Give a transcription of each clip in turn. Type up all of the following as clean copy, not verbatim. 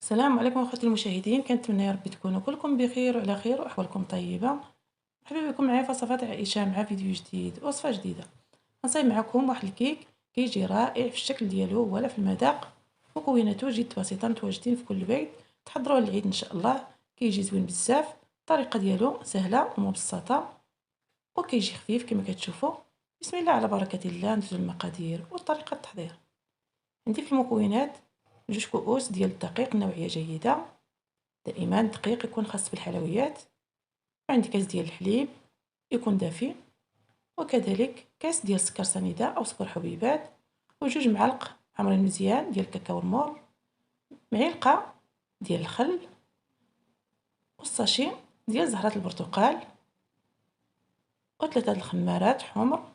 السلام عليكم اخوتي المشاهدين، كنتمنى يا ربي تكونوا كلكم بخير وعلى خير واحوالكم طيبه. مرحبا بكم معايا في وصفات عائشه مع فيديو جديد، وصفه جديده. غنصايب معكم واحد الكيك كيجي رائع في الشكل ديالو ولا في المذاق. مكوناته جد بسيطه متواجدين في كل بيت، تحضروه للعيد ان شاء الله. كيجي زوين بزاف، الطريقه ديالو سهله ومبسطه وكيجي خفيف كما كتشوفوا. بسم الله على بركه الله، ندوزو المقادير وطريقه التحضير. عندي في المكونات 2 كؤوس ديال الدقيق نوعيه جيده، دائما الدقيق يكون خاص بالحلويات. وعندي كاس ديال الحليب يكون دافي، وكذلك كاس ديال السكر سنيده او سكر حبيبات، و2 معالق عامرين مزيان ديال الكاكاو المور، معلقه ديال الخل، والساشي ديال زهرة البرتقال، و3 الخمارات حمر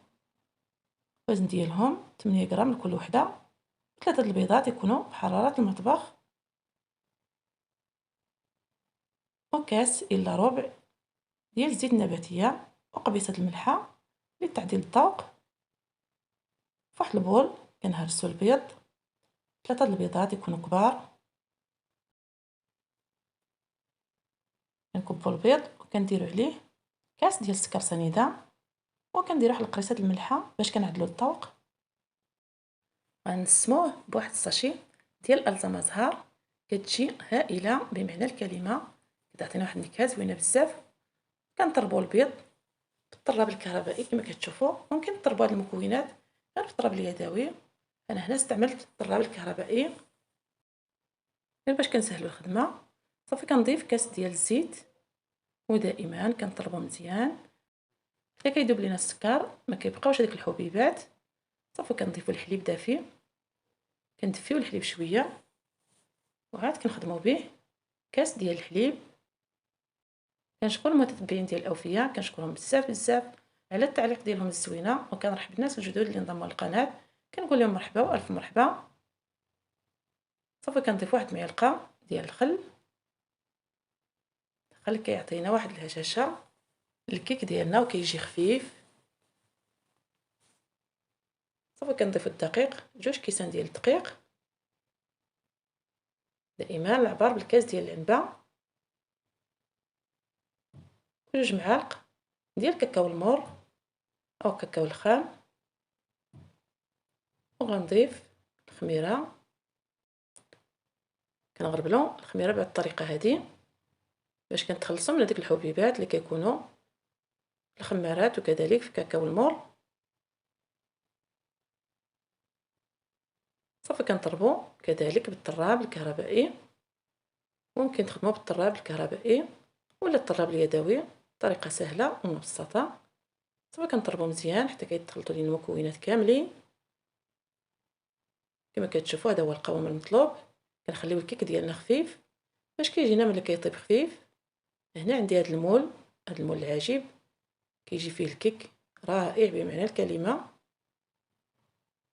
وزن ديالهم 8 غرام لكل وحده، و3 البيضات يكونوا بحراره المطبخ، وكاس الا ربع ديال الزيت النباتيه، وقبيصه الملحه لتعديل الذوق. فواحد البول كنهرسو البيض، 3 البيضات يكونوا كبار، كنكبوا البيض وكنديروا عليه كاس ديال السكر سنيده، وكنديروا واحد القريصه الملحه باش كنعدلوا الذوق. غنسموه بواحد الساشي ديال الزا زهر، كتجي هائله بمعنى الكلمه، كتعطينا واحد النكهه زوينه بزاف. كنطربوا البيض بالطراب الكهربائي كما كتشوفوا، ممكن تطربوا هاد المكونات غير بالطراب اليدوي. انا هنا استعملت الطراب الكهربائي غير باش كنسهلوا الخدمه. صافي كنضيف كاس ديال الزيت، ودائما كنطربوا مزيان حتى كيذوب لينا السكر، ما كيبقاوش هذيك الحبيبات. صافي كنضيفوا الحليب دافي، كندفيو الحليب شويه، وعاد كنخدموا به كاس ديال الحليب. كنشكر المتتبعين ديال الاوفياء، كنشكرهم بزاف بزاف على التعليق ديالهم الزوينه، وكنرحب الناس الجدد اللي انضموا للقناه، كنقول لهم مرحبا والف مرحبا. صافي كنضيف واحد معلقه ديال الخل كيعطينا واحد الهشاشه الكيك ديالنا وكيجي خفيف. صافي كنضيف الدقيق، 2 كيسان ديال الدقيق، دائما العبار بالكاس ديال العنبه، و2 معالق ديال الكاكاو المور او الكاكاو الخام. وغنضيف الخميره، كنغربلو الخميره بهذه الطريقه هذه باش كنتخلصوا من هذيك الحبيبات اللي كيكونوا في الخمارات وكذلك في الكاكاو المور. صافي كنطربوا كذلك بالطراب الكهربائي، ممكن تخدموا بالطراب الكهربائي ولا الطراب اليدوي، طريقه سهله ومبسطه. صافي كنطربوا مزيان حتى كيتخلطوا لينا المكونات كاملين كما كتشوفوا. هذا هو القوام المطلوب. كنخليو الكيك ديالنا خفيف باش كيجينا ملي كيطيب خفيف. هنا عندي هذا المول، هذا المول العجيب كيجي فيه الكيك رائع بمعنى الكلمه.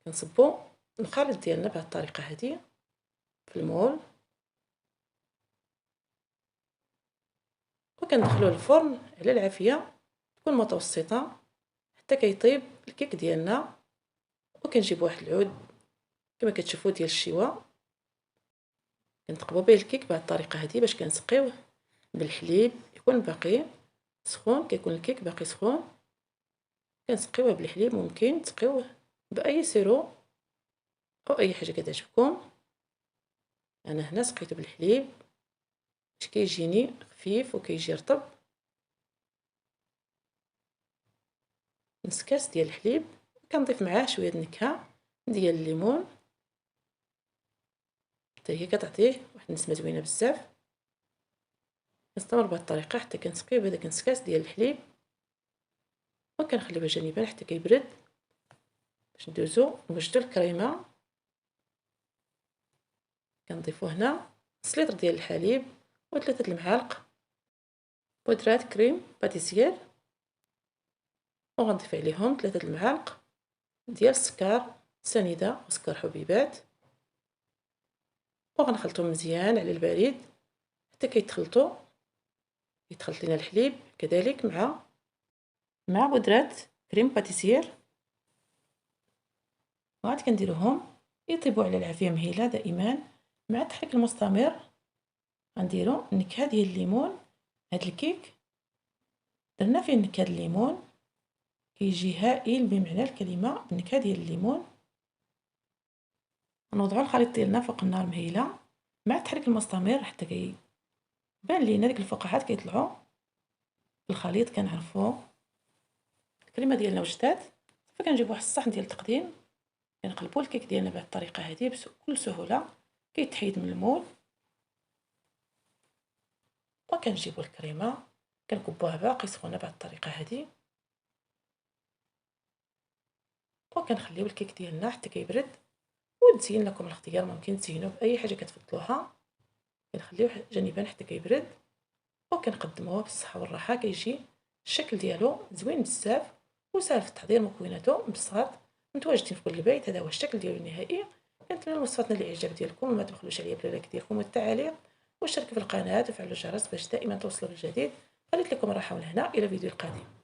كنصبوا الخليط ديالنا بهذه الطريقه هذه في المول، وكندخلوه للفرن على العافيه تكون متوسطه حتى كيطيب الكيك ديالنا. وكنجيب واحد العود كما كتشوفوا ديال الشواء، كنثقبوا به الكيك بهذه الطريقه هذه باش كنسقيوه بالحليب يكون باقي سخون، كيكون الكيك باقي سخون. كنسقيوه بالحليب، ممكن تسقيوه باي سيرو او اي حاجه كتعجبكم. انا هنا سقيته بالحليب باش كيجيني خفيف وكيجي رطب. نص كاس ديال الحليب، كنضيف معاه شويه النكهه ديال الليمون حتى هي كتعطيه واحد النسمه زوينه بزاف. كنستمر بهذه الطريقه حتى كنسقيو بهذاك نص كاس ديال الحليب، وكنخليوه جانبا حتى كيبرد باش ندوزو نوجدو الكريمه. كنضيفو هنا نص لتر ديال الحليب و3 المعالق بودرة كريم باتيسير، وغنضيف عليهم 3 المعالق ديال السكر سنيده وسكر حبيبات، وغنخلطهم مزيان على البارد حتى كيتخلطوا. يتخلط لنا الحليب كذلك مع بودرة كريم باتيسير، وعاد كنديروهم يطيبوا على العافيه مهيله دائما مع التحريك المستمر غنديرو النكهه ديال الليمون. هاد الكيك درنا فيه نكهه الليمون، كيجي هائل بمعنى الكلمه بالنكهه ديال الليمون. نوضعوا الخليط ديالنا فوق النار مهيله مع التحريك المستمر حتى كيبان لينا ديك الفقاعات كيطلعوا في الخليط. كنعرفوا الكريمه ديالنا وجدات. صافي كنجيب واحد الصحن ديال التقديم، كنقلبوا الكيك ديالنا بهذه الطريقه هذه بكل سهوله. كيتحيد من المول وكنجيبوا الكريمه كنكبوها باقي سخونه بهذه الطريقه هذه، وكنخليو الكيك ديالنا حتى كيبرد. ونزين لكم الاختيار، ممكن تزينوا باي حاجه كتفضلوها. كنخليوه جانبا حتى كيبرد وكنقدموه بالصحه والراحه. كيجي الشكل ديالو زوين بزاف وسهل في التحضير، مكوناته بساط متواجدين في كل البيت. هذا هو الشكل ديالو النهائي. كنتمنى وصفتنا الاعجاب ديالكم، وما تبخلوش عليا باللايك ديالكم والتعاليق، واشتركوا في القناه وفعلوا الجرس باش دائما توصلوا بالجديد. خليت لكم الراحه والهنا، الى فيديو القادم.